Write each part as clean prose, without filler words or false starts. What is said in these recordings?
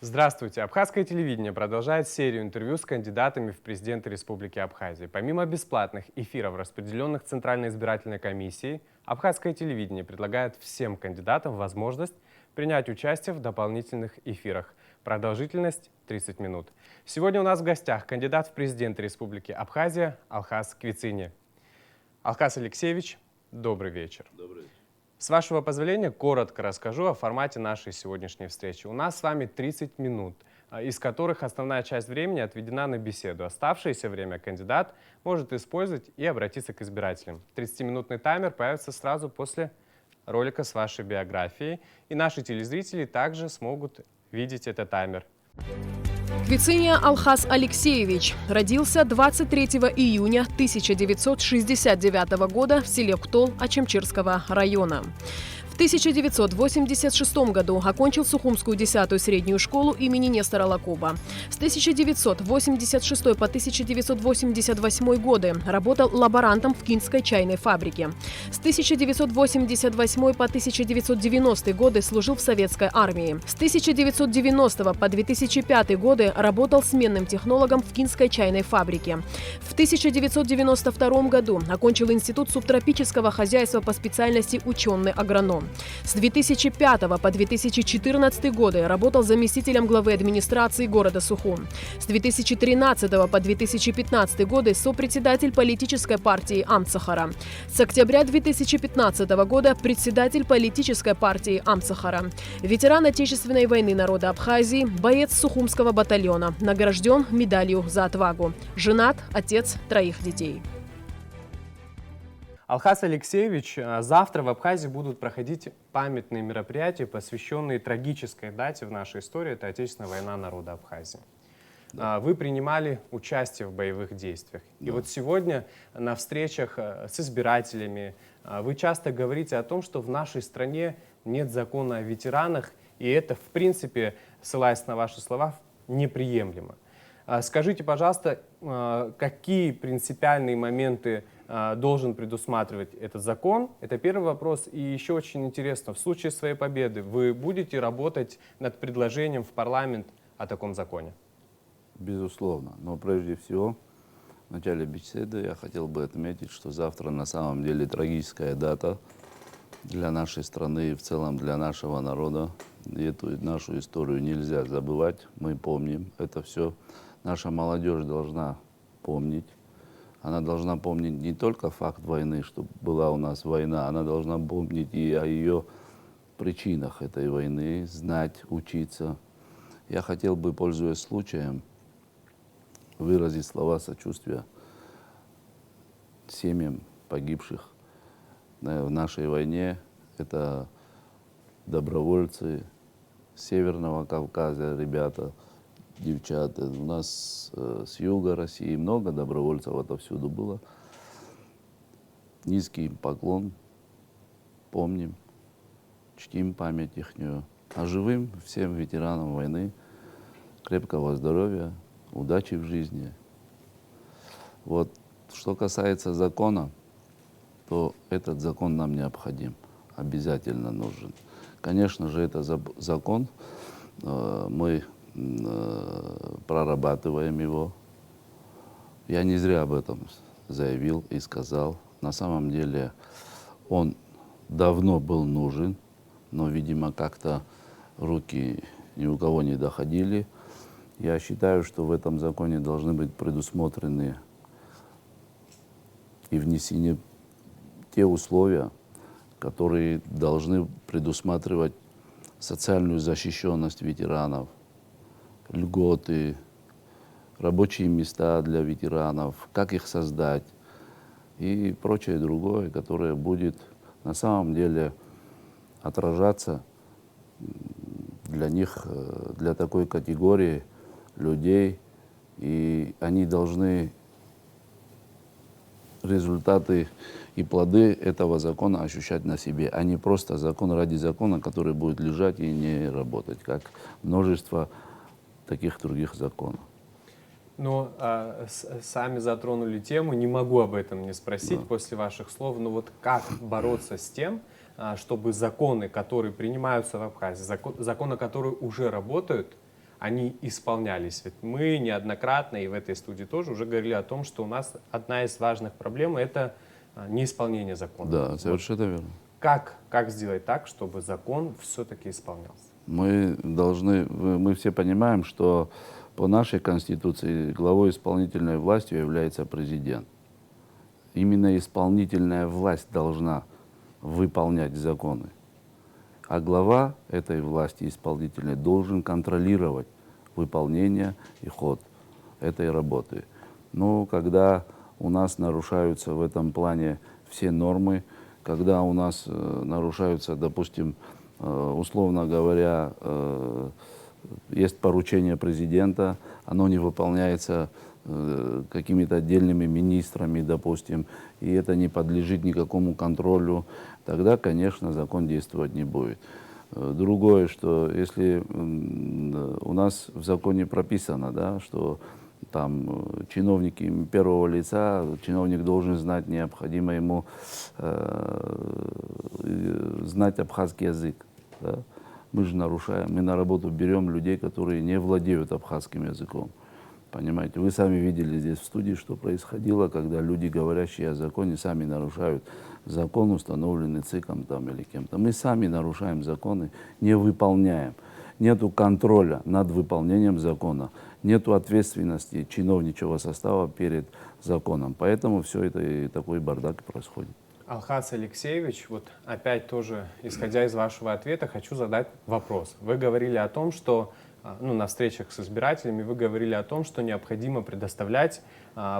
Здравствуйте! Абхазское телевидение продолжает серию интервью с кандидатами в президенты Республики Абхазия. Помимо бесплатных эфиров, распределенных Центральной избирательной комиссией, Абхазское телевидение предлагает всем кандидатам возможность принять участие в дополнительных эфирах. Продолжительность 30 минут. Сегодня у нас в гостях кандидат в президенты Республики Абхазия Алхаз Квицини. Алхаз Алексеевич, добрый вечер. Добрый вечер. С вашего позволения, коротко расскажу о формате нашей сегодняшней встречи. У нас с вами 30 минут, из которых основная часть времени отведена на беседу. Оставшееся время кандидат может использовать и обратиться к избирателям. 30-минутный таймер появится сразу после ролика с вашей биографией, и наши телезрители также смогут видеть этот таймер. Квицини Алхаз Алексеевич родился 23 июня 1969 года в селе Ктол Ачимчирского района. В 1986 году окончил Сухумскую 10-ю среднюю школу имени Нестора Лакоба. С 1986 по 1988 годы работал лаборантом в Кинской чайной фабрике. С 1988 по 1990 годы служил в Советской армии. С 1990 по 2005 годы работал сменным технологом в Кинской чайной фабрике. В 1992 году окончил Институт субтропического хозяйства по специальности ученый-агроном. С 2005 по 2014 годы работал заместителем главы администрации города Сухум. С 2013 по 2015 годы сопредседатель политической партии Амцахара. С октября 2015 года председатель политической партии Амцахара. Ветеран Отечественной войны народа Абхазии, боец Сухумского батальона, награжден медалью за отвагу. Женат, отец 3 детей. Алхаз Алексеевич, завтра в Абхазии будут проходить памятные мероприятия, посвященные трагической дате в нашей истории. Это Отечественная война народа Абхазии. Да. Вы принимали участие в боевых действиях. Да. И вот сегодня на встречах с избирателями вы часто говорите о том, что в нашей стране нет закона о ветеранах, и это, в принципе, ссылаясь на ваши слова, неприемлемо. Скажите, пожалуйста, какие принципиальные моменты должен предусматривать этот закон? Это первый вопрос. И еще очень интересно, в случае своей победы вы будете работать над предложением в парламент о таком законе? Безусловно. Но прежде всего, в начале беседы я хотел бы отметить, что завтра на самом деле трагическая дата для нашей страны и в целом для нашего народа. И эту нашу историю нельзя забывать. Мы помним это все. Наша молодежь должна помнить. Она должна помнить не только факт войны, что была у нас война, она должна помнить и о ее причинах этой войны, знать, учиться. Я хотел бы, пользуясь случаем, выразить слова сочувствия семьям погибших в нашей войне. Это добровольцы Северного Кавказа, ребята, девчата. У нас с юга России много добровольцев отовсюду было. Низкий им поклон. Помним, чтим память ихнюю. А живым всем ветеранам войны крепкого здоровья, удачи в жизни. Вот, что касается закона, то этот закон нам необходим, обязательно нужен. Конечно же, это закон, мы прорабатываем его. Я не зря об этом заявил и сказал. На самом деле он давно был нужен, но, видимо, как-то руки ни у кого не доходили. Я считаю, что в этом законе должны быть предусмотрены и внесены те условия, которые должны предусматривать социальную защищенность ветеранов, льготы, рабочие места для ветеранов, как их создать и прочее другое, которое будет на самом деле отражаться для них, для такой категории людей, и они должны результаты и плоды этого закона ощущать на себе, а не просто закон ради закона, который будет лежать и не работать, как множество таких других законов. Но сами затронули тему, не могу об этом не спросить после ваших слов, но вот как бороться с тем, чтобы законы, которые принимаются в Абхазии, законы, которые уже работают, они исполнялись. Ведь мы неоднократно и в этой студии тоже уже говорили о том, что у нас одна из важных проблем — это неисполнение закона. Да, совершенно верно. Как сделать так, чтобы закон все-таки исполнялся? Мы все понимаем, что по нашей Конституции главой исполнительной властью является президент. Именно исполнительная власть должна выполнять законы. А глава этой власти исполнительной должен контролировать выполнение и ход этой работы. Но когда у нас нарушаются в этом плане все нормы, когда у нас нарушаются, допустим, условно говоря, есть поручение президента, оно не выполняется какими-то отдельными министрами, допустим, и это не подлежит никакому контролю, тогда, конечно, закон действовать не будет. Другое, что если у нас в законе прописано, да, что там чиновники первого лица, чиновник должен знать, необходимо ему знать абхазский язык. Да? Мы же нарушаем, мы на работу берем людей, которые не владеют абхазским языком. Понимаете, вы сами видели здесь в студии, что происходило, когда люди, говорящие о законе, сами нарушают закон, установленный ЦИКом там, или кем-то. Мы сами нарушаем законы, не выполняем. Нету контроля над выполнением закона, нету ответственности чиновничьего состава перед законом. Поэтому все это и такой бардак происходит. Алхас Алексеевич, вот опять тоже, исходя из вашего ответа, хочу задать вопрос. Вы говорили о том, что на встречах с избирателями вы говорили о том, что необходимо предоставлять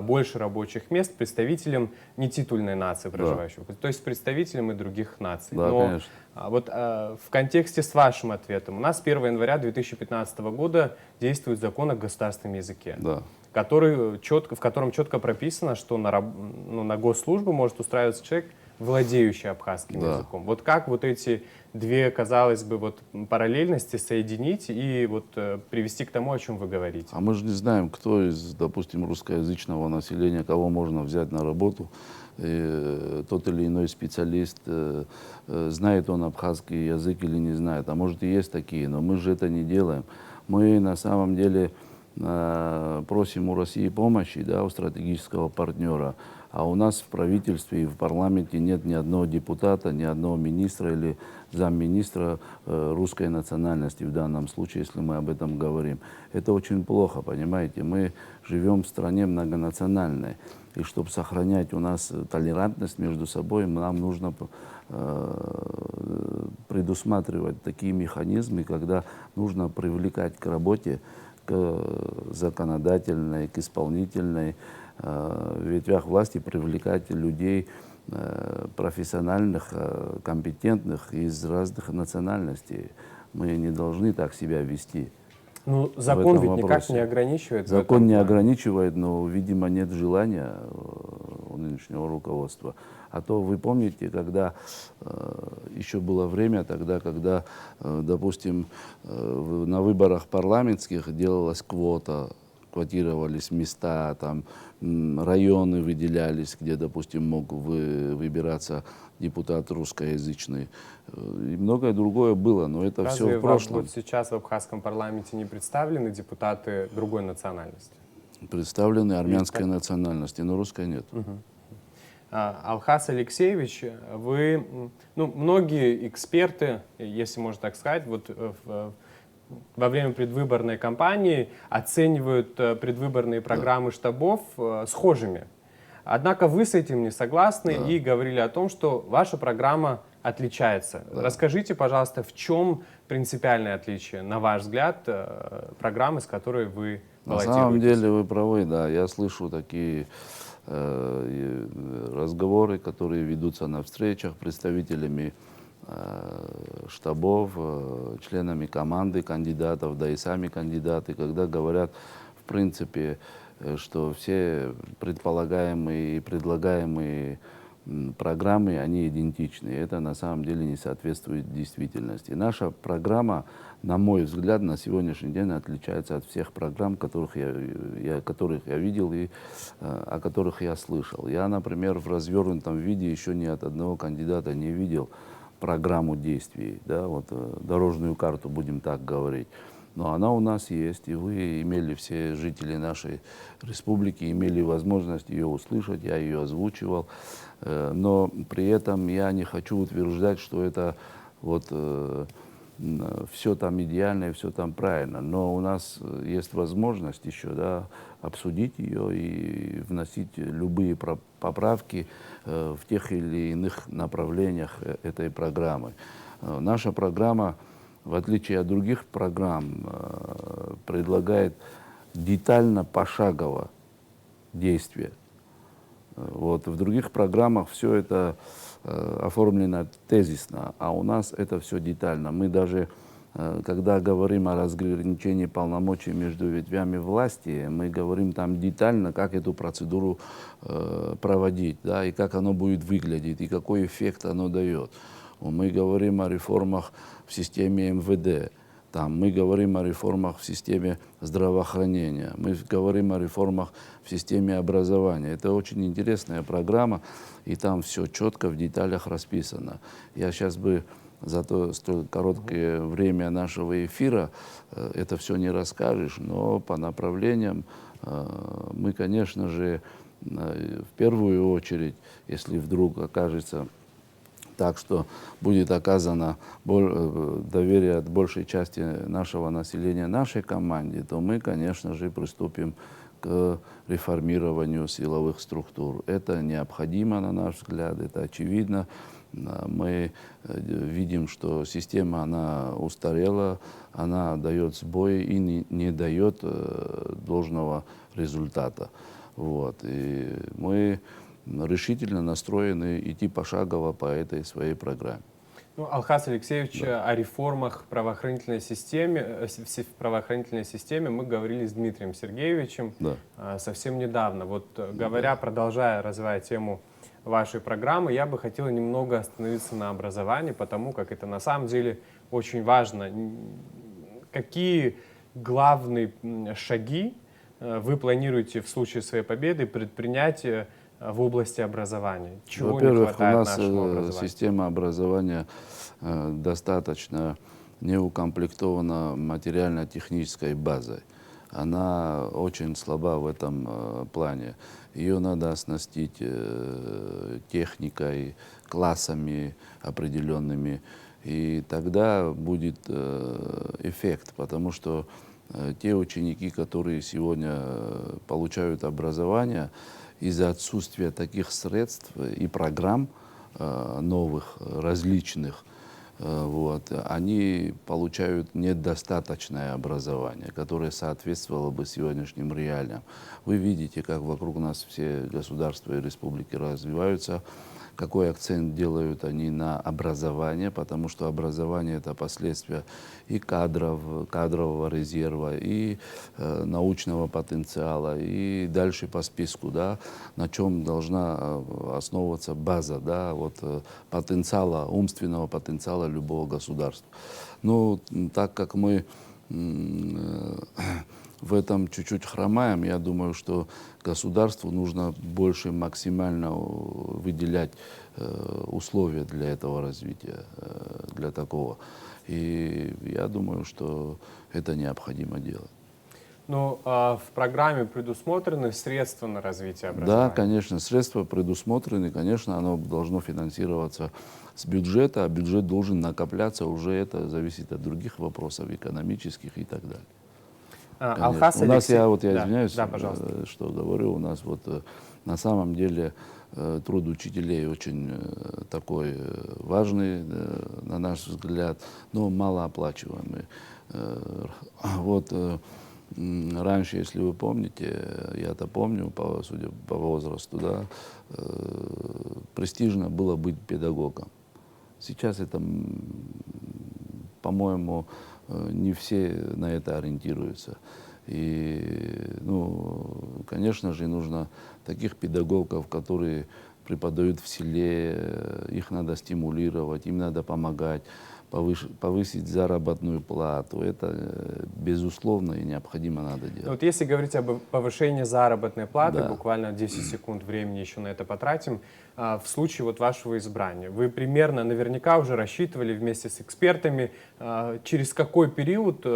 больше рабочих мест представителям нетитульной нации, проживающих, то есть представителям и других наций. Да, но конечно. вот в контексте с вашим ответом, у нас с 1 января 2015 года действует закон о государственном языке, Да. в котором четко прописано, что на госслужбу может устраиваться человек, владеющий абхазским языком. Вот как вот эти две, казалось бы, вот параллельности соединить и вот привести к тому, о чем вы говорите? А мы же не знаем, кто из, допустим, русскоязычного населения, кого можно взять на работу. Тот или иной специалист, знает он абхазский язык или не знает. А может и есть такие, но мы же это не делаем. Мы на самом деле просим у России помощи, да, у стратегического партнера. А у нас в правительстве и в парламенте нет ни одного депутата, ни одного министра или замминистра русской национальности в данном случае, если мы об этом говорим. Это очень плохо, понимаете. Мы живем в стране многонациональной. И чтобы сохранять у нас толерантность между собой, нам нужно предусматривать такие механизмы, когда нужно привлекать к работе, к законодательной, к исполнительной, в ветвях власти привлекать людей профессиональных, компетентных из разных национальностей. Мы не должны так себя вести. Ну, закон ведь никак вопросе. не ограничивает. Закон не ограничивает, но, видимо, нет желания у нынешнего руководства. А то вы помните, когда еще было время тогда, когда, допустим, на выборах парламентских делалась квота, квотировались места, там районы выделялись, где, допустим, мог выбираться депутат русскоязычный. И многое другое было, но это все в прошлом. Вот сейчас в абхазском парламенте не представлены депутаты другой национальности? Представлены армянской национальности, но русской нет. Алхас Алексеевич, вы, многие эксперты, если можно так сказать, вот во время предвыборной кампании оценивают предвыборные программы штабов схожими. Однако вы с этим не согласны и говорили о том, что ваша программа отличается. Расскажите, пожалуйста, в чем принципиальное отличие, на ваш взгляд, программы, с которой вы баллотируетесь? На самом деле вы правы, да. Я слышу такие разговоры, которые ведутся на встречах представителями штабов, членами команды кандидатов, да и сами кандидаты, когда говорят, в принципе, что все предполагаемые и предлагаемые программы, они идентичны. Это на самом деле не соответствует действительности. Наша программа, на мой взгляд, на сегодняшний день отличается от всех программ, которых я видел и о которых я слышал. Я, например, в развернутом виде еще ни от одного кандидата не видел программу действий, да, вот, дорожную карту, будем так говорить. но она у нас есть, и вы имели, все жители нашей республики, имели возможность ее услышать, я ее озвучивал, но при этом я не хочу утверждать, что это вот все там идеально и все там правильно, но у нас есть возможность еще, да, обсудить ее и вносить любые поправки в тех или иных направлениях этой программы. Наша программа, в отличие от других программ, предлагает детально, пошагово действие. Вот. В других программах все это оформлено тезисно, а у нас это все детально. Мы даже, когда говорим о разграничении полномочий между ветвями власти, мы говорим там детально, как эту процедуру проводить, да, и как оно будет выглядеть, и какой эффект оно дает. Мы говорим о реформах в системе МВД, там, мы говорим о реформах в системе здравоохранения, мы говорим о реформах в системе образования. Это очень интересная программа, и там все четко в деталях расписано. Я сейчас бы за то столь короткое время нашего эфира это все не расскажешь, но по направлениям мы, конечно же, в первую очередь, если вдруг окажется так, что будет оказано доверие от большей части нашего населения нашей команде, то мы, конечно же, приступим к реформированию силовых структур. Это необходимо, на наш взгляд, это очевидно. Мы видим, что система, она устарела, она дает сбои и не дает должного результата. Вот. И мы решительно настроены идти пошагово по этой своей программе. Ну, Алхас Алексеевич, о реформах в правоохранительной системе мы говорили с Дмитрием Сергеевичем совсем недавно. Вот говоря, продолжая развивать тему вашей программы, я бы хотел немного остановиться на образовании, потому как это на самом деле очень важно. Какие главные шаги вы планируете в случае своей победы предпринять в области образования? Чего не Во-первых, у хватает нас нашему образованию? система образования достаточно неукомплектована материально-технической базой. Она очень слаба в этом плане. Ее надо оснастить техникой, классами определенными, и тогда будет эффект, потому что те ученики, которые сегодня получают образование, из-за отсутствия таких средств и программ новых, различных, вот, они получают недостаточное образование, которое соответствовало бы сегодняшним реалиям. Вы видите, как вокруг нас все государства и республики развиваются, какой акцент делают они на образование, потому что образование — это последствия и кадрового резерва, и научного потенциала, и дальше по списку, да, на чем должна основываться база, да, вот, потенциала, умственного потенциала любого государства. Но так как мы в этом чуть-чуть хромаем, я думаю, что государству нужно больше максимально выделять условия для этого развития, для такого. И я думаю, что это необходимо делать. Ну, в программе предусмотрены средства на развитие образования? Да, конечно, средства предусмотрены, конечно, оно должно финансироваться с бюджета, а бюджет должен накопляться, уже это зависит от других вопросов, экономических и так далее. Алхас у нас, Алексей... я да, извиняюсь, да, пожалуйста. что говорю, у нас вот на самом деле труд учителей очень такой важный, на наш взгляд, но малооплачиваемый. Вот раньше, если вы помните, я-то помню, судя по возрасту, да, престижно было быть педагогом. Сейчас это, по-моему, не все на это ориентируются. И, ну, конечно же, нужно таких педагогов, которые преподают в селе, их надо стимулировать, им надо помогать. повысить заработную плату. Это безусловно и необходимо надо делать. Вот если говорить об повышении заработной платы, Да. буквально 10 секунд времени еще на это потратим, в случае вот вашего избрания, вы примерно наверняка уже рассчитывали вместе с экспертами, через какой период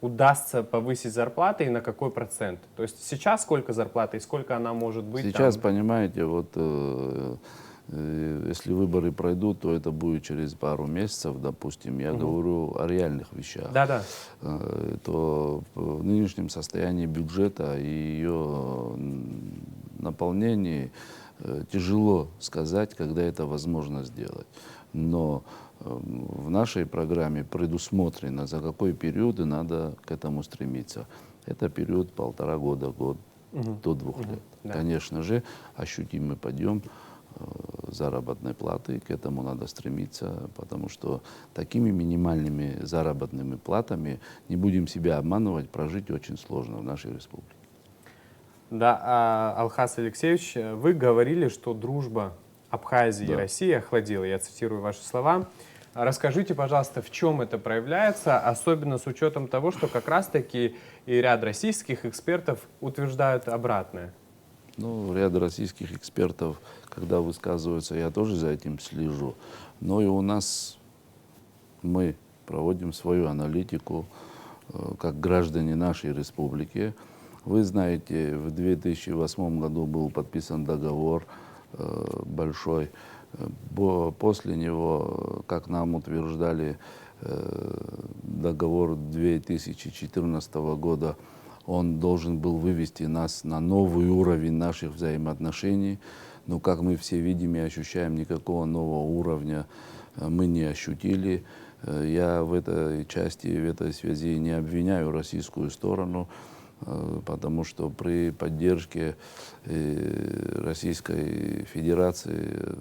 удастся повысить зарплаты и на какой процент? То есть сейчас сколько зарплата и сколько она может быть? Сейчас, там? понимаете, вот если выборы пройдут, то это будет через пару месяцев, допустим. Я говорю о реальных вещах. Да-да. То в нынешнем состоянии бюджета и ее наполнении тяжело сказать, когда это возможно сделать. Но в нашей программе предусмотрено, за какой период и надо к этому стремиться. Это период 1,5 года, год до 2 лет. Да. Конечно же, ощутимый подъем заработной платы, к этому надо стремиться, потому что такими минимальными заработными платами, не будем себя обманывать, прожить очень сложно в нашей республике. Да, Алхас Алексеевич, вы говорили, что дружба Абхазии и России охладила. Я цитирую ваши слова. Расскажите, пожалуйста, в чем это проявляется, особенно с учетом того, что как раз-таки и ряд российских экспертов утверждают обратное. Ну, ряд российских экспертов, когда высказываются, я тоже за этим слежу. Но и у нас мы проводим свою аналитику, как граждане нашей республики. Вы знаете, в 2008 году был подписан договор большой. После него, как нам утверждали, договор 2014 года, он должен был вывести нас на новый уровень наших взаимоотношений. Но, как мы все видим и ощущаем, никакого нового уровня мы не ощутили. Я в этой части, в этой связи не обвиняю российскую сторону, потому что при поддержке Российской Федерации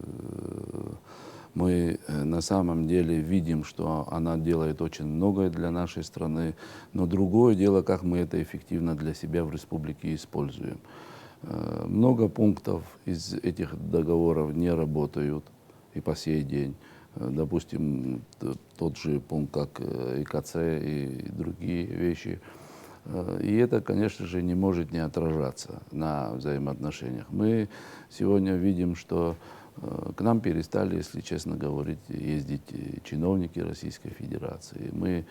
мы на самом деле видим, что она делает очень многое для нашей страны, но другое дело, как мы это эффективно для себя в республике используем. Много пунктов из этих договоров не работают и по сей день. Допустим, тот же пункт, как ИКЦ и другие вещи. И это, конечно же, не может не отражаться на взаимоотношениях. Мы сегодня видим, что к нам перестали, если честно говорить, ездить чиновники Российской Федерации. Мы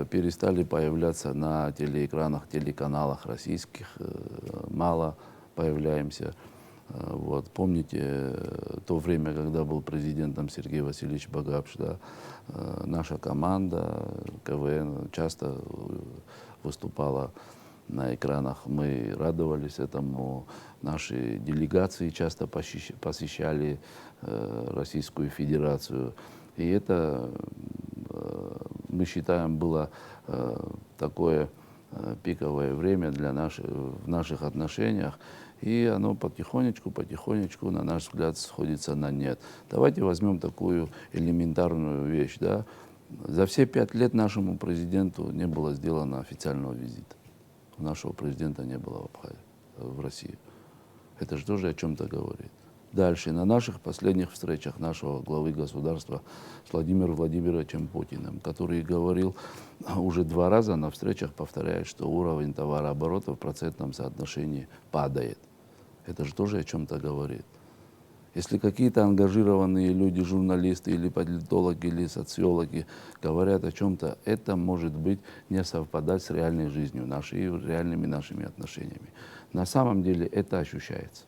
перестали появляться на телеэкранах, телеканалах российских, мало появляемся. Вот. Помните то время, когда был президентом Сергей Васильевич Багапш, да, наша команда КВН часто выступала на экранах. Мы радовались этому. Наши делегации часто посещали Российскую Федерацию. И это, мы считаем, было такое пиковое время в наших отношениях. И оно потихонечку, на наш взгляд, сходится на нет. Давайте возьмем такую элементарную вещь. Да? За все 5 лет нашему президенту не было сделано официального визита. У нашего президента не было в России. Это же тоже о чем-то говорит. Дальше, на наших последних встречах нашего главы государства с Владимиром Владимировичем Путиным, который говорил уже 2 раза на встречах, повторяет, что уровень товарооборота в процентном соотношении падает. Это же тоже о чем-то говорит. Если какие-то ангажированные люди, журналисты или политологи, или социологи говорят о чем-то, это может быть не совпадать с реальной жизнью нашей и реальными нашими отношениями. На самом деле это ощущается.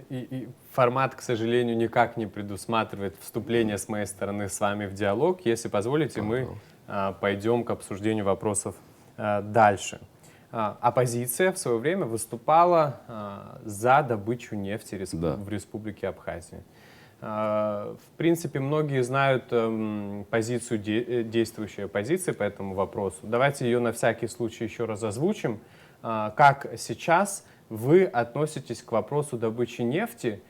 И формат, к сожалению, никак не предусматривает вступление с моей стороны с вами в диалог. Если позволите, мы пойдем к обсуждению вопросов дальше. Оппозиция в свое время выступала за добычу нефти в Республике Абхазия. В принципе, многие знают позицию действующей оппозиции по этому вопросу. Давайте ее на всякий случай еще раз озвучим. Как сейчас вы относитесь к вопросу добычи нефти?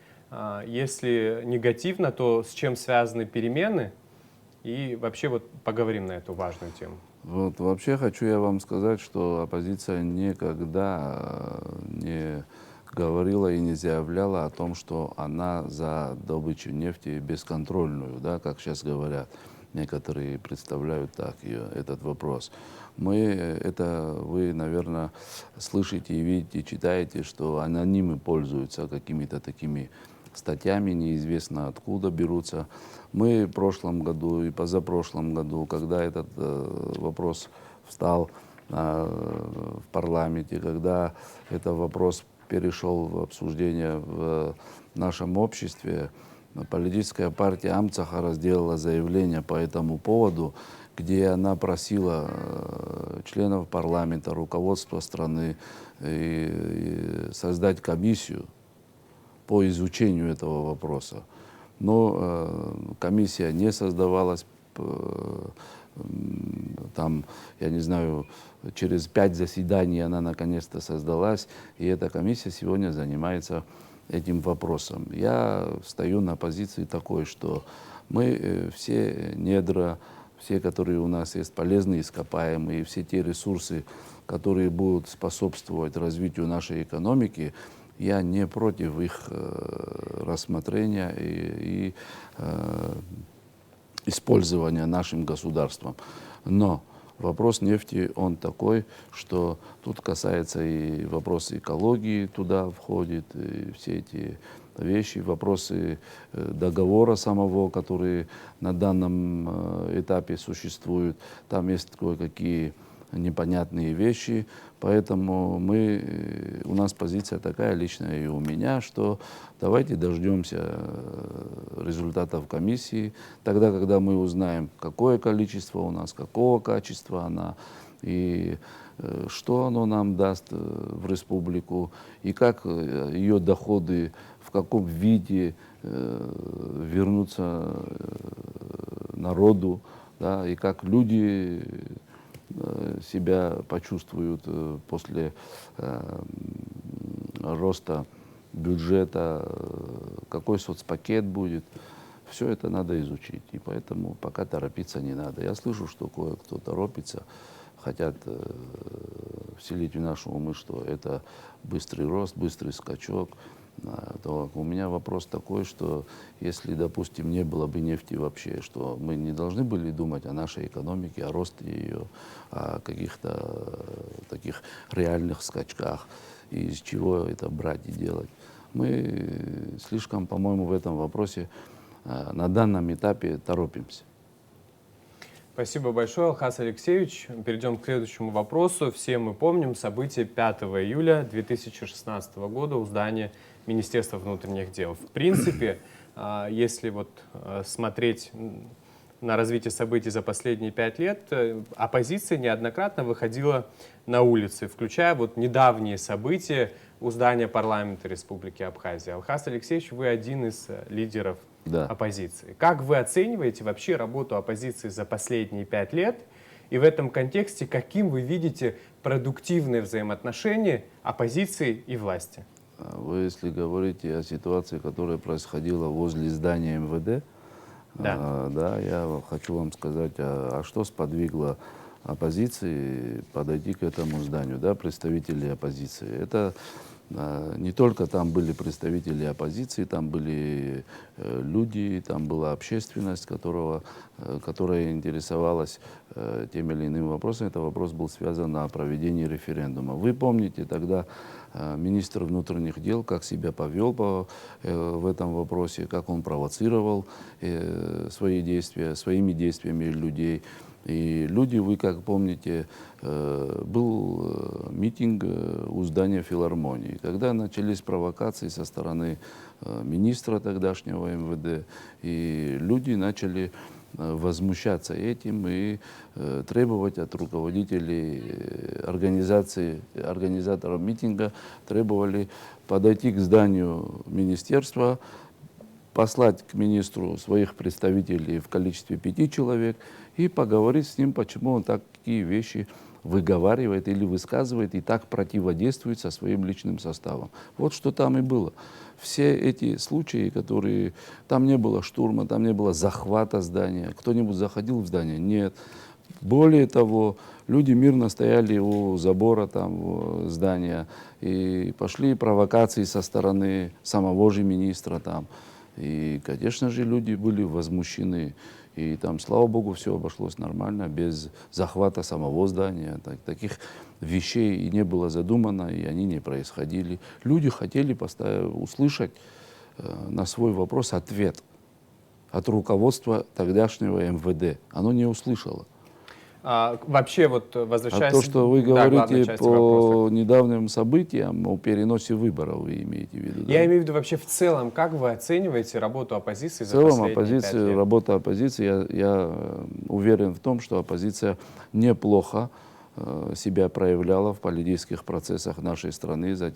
Если негативно, то с чем связаны перемены? И вообще вот поговорим на эту важную тему. Вот, вообще хочу я вам сказать, что оппозиция никогда не говорила и не заявляла о том, что она за добычу нефти бесконтрольную, да, как сейчас говорят. Некоторые представляют так этот вопрос. Вы, наверное, слышите и видите, читаете, что анонимы пользуются какими-то такими статьями, неизвестно откуда берутся. Мы в прошлом году и позапрошлом году, когда этот вопрос встал в парламенте, когда этот вопрос перешел в обсуждение в нашем обществе, политическая партия Амцахара сделала заявление по этому поводу, где она просила членов парламента, руководства страны создать комиссию по изучению этого вопроса. Но комиссия не создавалась. Там, я не знаю, через 5 заседаний она наконец-то создалась, и эта комиссия сегодня занимается этим вопросом. Я стою на позиции такой, что мы все недра, все, которые у нас есть, полезные ископаемые, все те ресурсы, которые будут способствовать развитию нашей экономики, я не против их рассмотрения и использования нашим государством. Но вопрос нефти, он такой, что тут касается и вопросы экологии туда входит, и все эти вещи, вопросы договора самого, который на данном этапе существует. Там есть кое-какие непонятные вещи, поэтому у нас позиция такая личная и у меня, что давайте дождемся результатов комиссии, тогда, когда мы узнаем, какое количество у нас, какого качества она, и что оно нам даст в республику, и как ее доходы, в каком виде вернутся народу, да, и как люди себя почувствуют после роста бюджета, какой соцпакет будет. Все это надо изучить, и поэтому пока торопиться не надо. Я слышу, что кое-кто торопится, хотят вселить в наши умы, что это быстрый рост, быстрый скачок. То у меня вопрос такой, что если, допустим, не было бы нефти вообще, что мы не должны были думать о нашей экономике, о росте ее, о каких-то таких реальных скачках, и из чего это брать и делать. Мы слишком, по-моему, в этом вопросе на данном этапе торопимся. Спасибо большое, Алхас Алексеевич. Перейдем к следующему вопросу. Все мы помним события 5 июля 2016 года у здания Министерства внутренних дел. В принципе, если смотреть на развитие событий за последние 5 лет, оппозиция неоднократно выходила на улицы, включая недавние события у здания парламента Республики Абхазия. Алхас Алексеевич, вы один из лидеров оппозиции. Как вы оцениваете вообще работу оппозиции за последние 5 лет? И в этом контексте, каким вы видите продуктивные взаимоотношения оппозиции и власти? Вы, если говорите о ситуации, которая происходила возле здания МВД, я хочу вам сказать, что сподвигло оппозиции подойти к этому зданию, представителей оппозиции. Это не только там были представители оппозиции, там были люди, там была общественность, которая интересовалась тем или иным вопросом. Этот вопрос был связан о проведении референдума. Вы помните тогда министр внутренних дел, как себя повел в этом вопросе, как он провоцировал своими действиями людей. И люди, вы как помните, был митинг у здания филармонии, когда начались провокации со стороны министра тогдашнего МВД, и люди начали возмущаться этим и требовать от руководителей организаторов митинга, требовали подойти к зданию министерства, послать к министру своих представителей в количестве 5 человек и поговорить с ним, почему он такие вещи выговаривает или высказывает и так противодействует со своим личным составом. Вот что там и было. Все эти случаи, которые... Там не было штурма, там не было захвата здания. Кто-нибудь заходил в здание? Нет. Более того, люди мирно стояли у забора там, здания, и пошли провокации со стороны самого же министра там. И, конечно же, люди были возмущены. И там, слава богу, все обошлось нормально, без захвата самого здания. Таких вещей и не было задумано, и они не происходили. Люди хотели услышать на свой вопрос ответ от руководства тогдашнего МВД. Оно не услышало. Вообще, вот возвращаясь... А то, что вы да, главной говорите части по вопроса. недавним событиям, о переносе выборов, вы имеете в виду? Да? Я имею в виду вообще в целом, как вы оцениваете работу оппозиции В за целом, последние 5 лет? работа оппозиции, я уверен в том, что оппозиция неплохо себя проявляла в политических процессах нашей страны за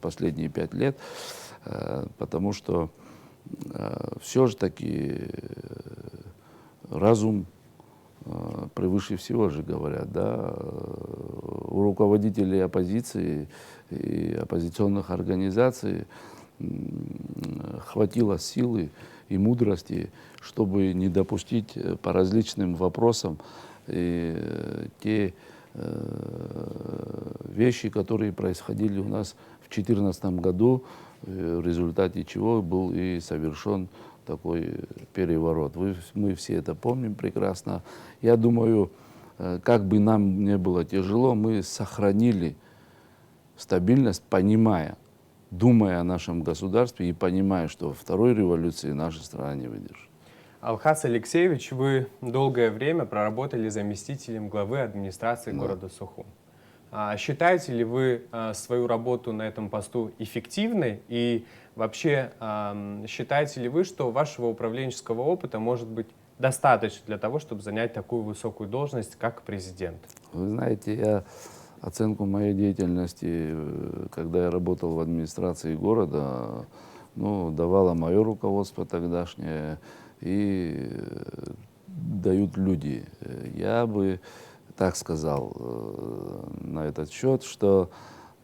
последние 5 лет, потому что все же таки разум превыше всего же говорят, да, у руководителей оппозиции и оппозиционных организаций хватило силы и мудрости, чтобы не допустить по различным вопросам те вещи, которые происходили у нас в 2014 году, в результате чего был и совершен такой переворот. Мы все это помним прекрасно. Я думаю, как бы нам не было тяжело, мы сохранили стабильность, думая о нашем государстве и понимая, что второй революции наша страна не выдержит. Алхас Алексеевич, вы долгое время проработали заместителем главы администрации города Сухум. Считаете ли вы свою работу на этом посту эффективной? И вообще, считаете ли вы, что вашего управленческого опыта может быть достаточно для того, чтобы занять такую высокую должность, как президент? Вы знаете, оценку моей деятельности, когда я работал в администрации города, давало мое руководство тогдашнее и дают люди. Я бы так сказал на этот счет, что,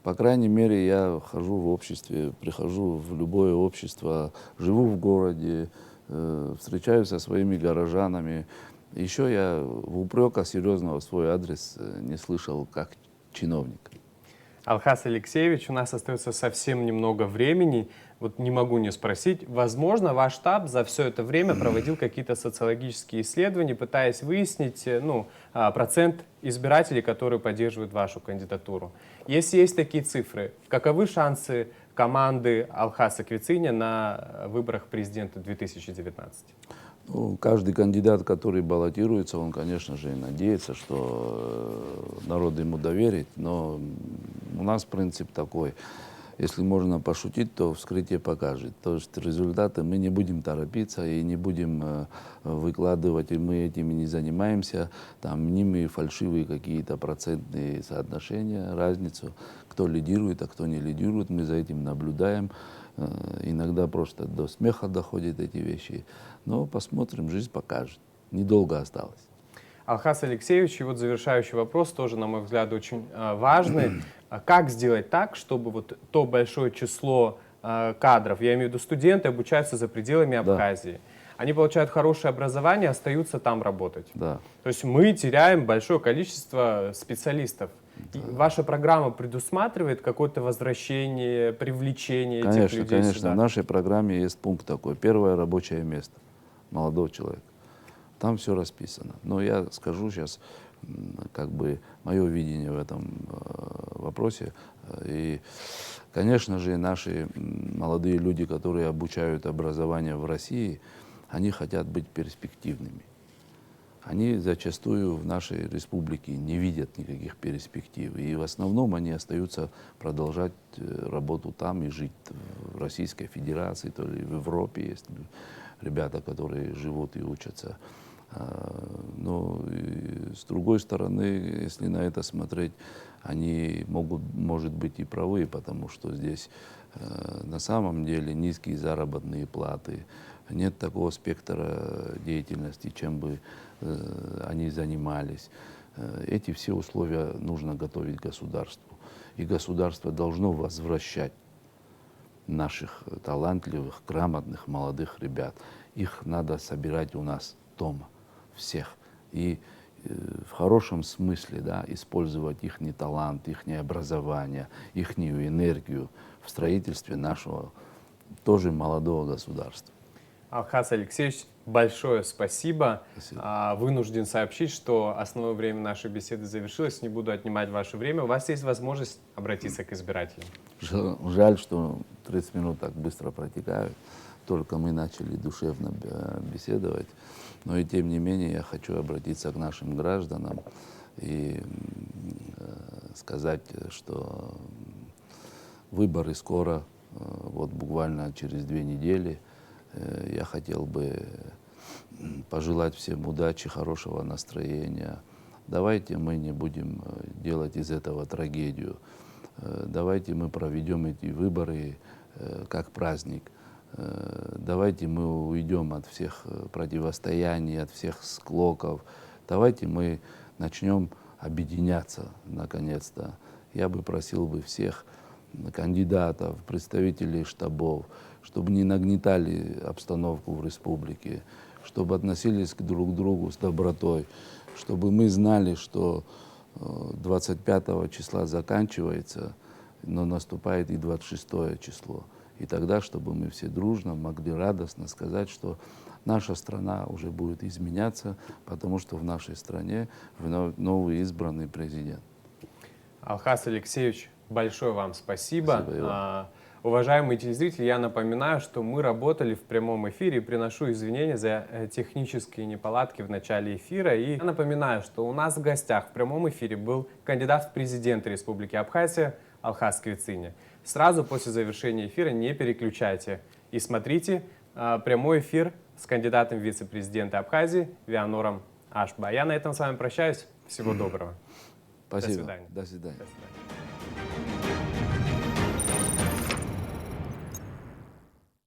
по крайней мере, я хожу в обществе, прихожу в любое общество, живу в городе, встречаюсь со своими горожанами. Еще я в упрека серьезного в свой адрес не слышал как чиновник. Алхас Алексеевич, у нас остается совсем немного времени. Вот не могу не спросить, возможно, ваш штаб за все это время проводил какие-то социологические исследования, пытаясь выяснить процент избирателей, которые поддерживают вашу кандидатуру. Если есть такие цифры, каковы шансы команды Алхаса Квициня на выборах президента 2019? Каждый кандидат, который баллотируется, он, конечно же, надеется, что народ ему доверит, но у нас принцип такой: если можно пошутить, то вскрытие покажет. То есть результаты мы не будем торопиться и не будем выкладывать, и мы этими не занимаемся, там мнимые, фальшивые какие-то процентные соотношения, разницу, кто лидирует, а кто не лидирует, мы за этим наблюдаем. Иногда просто до смеха доходят эти вещи. Но посмотрим, жизнь покажет. Недолго осталось. Алхас Алексеевич, и вот завершающий вопрос, тоже, на мой взгляд, очень важный. Как сделать так, чтобы вот то большое число кадров, я имею в виду студенты, обучаются за пределами Абхазии, они получают хорошее образование, остаются там работать. Да. То есть мы теряем большое количество специалистов. Да. Ваша программа предусматривает какое-то возвращение, привлечение этих людей Конечно, сюда? в нашей программе есть пункт такой: первое рабочее место молодого человека. Там все расписано. Но я скажу сейчас, как бы, мое видение в этом вопросе. И, конечно же, наши молодые люди, которые обучают образование в России, они хотят быть перспективными. Они зачастую в нашей республике не видят никаких перспектив. И в основном они остаются продолжать работу там и жить в Российской Федерации, то ли в Европе есть ребята, которые живут и учатся. Но с другой стороны, если на это смотреть, они могут, может быть, и правы, потому что здесь на самом деле низкие заработные платы, нет такого спектра деятельности, чем бы они занимались. Эти все условия нужно готовить государству. И государство должно возвращать наших талантливых, грамотных, молодых ребят. Их надо собирать у нас дома, всех. И в хорошем смысле, да, использовать их талант, их образование, их энергию в строительстве нашего тоже молодого государства. Алхаз Алексеевич, большое спасибо. Спасибо. Вынужден сообщить, что основное время нашей беседы завершилось. Не буду отнимать ваше время. У вас есть возможность обратиться к избирателям. Жаль, что 30 минут так быстро протекают. Только мы начали душевно беседовать. Но и тем не менее я хочу обратиться к нашим гражданам и сказать, что выборы скоро, вот буквально через 2 недели. Я хотел бы пожелать всем удачи, хорошего настроения. Давайте мы не будем делать из этого трагедию. Давайте мы проведем эти выборы как праздник. Давайте мы уйдем от всех противостояний, от всех склоков. Давайте мы начнем объединяться наконец-то. Я бы просил всех кандидатов, представителей штабов, чтобы не нагнетали обстановку в республике, чтобы относились друг к другу с добротой, чтобы мы знали, что 25 числа заканчивается, но наступает и 26 число. И тогда, чтобы мы все дружно могли радостно сказать, что наша страна уже будет изменяться, потому что в нашей стране новый избранный президент. Алхаз Алексеевич, большое вам спасибо. Спасибо, Уважаемые телезрители, я напоминаю, что мы работали в прямом эфире. Приношу извинения за технические неполадки в начале эфира. И я напоминаю, что у нас в гостях в прямом эфире был кандидат в президенты Республики Абхазия Алхаз Квициня. Сразу после завершения эфира не переключайте и смотрите прямой эфир с кандидатом в вице-президента Абхазии Вианором Ашба. Я на этом с вами прощаюсь. Всего доброго. Спасибо. До свидания. До свидания. До свидания.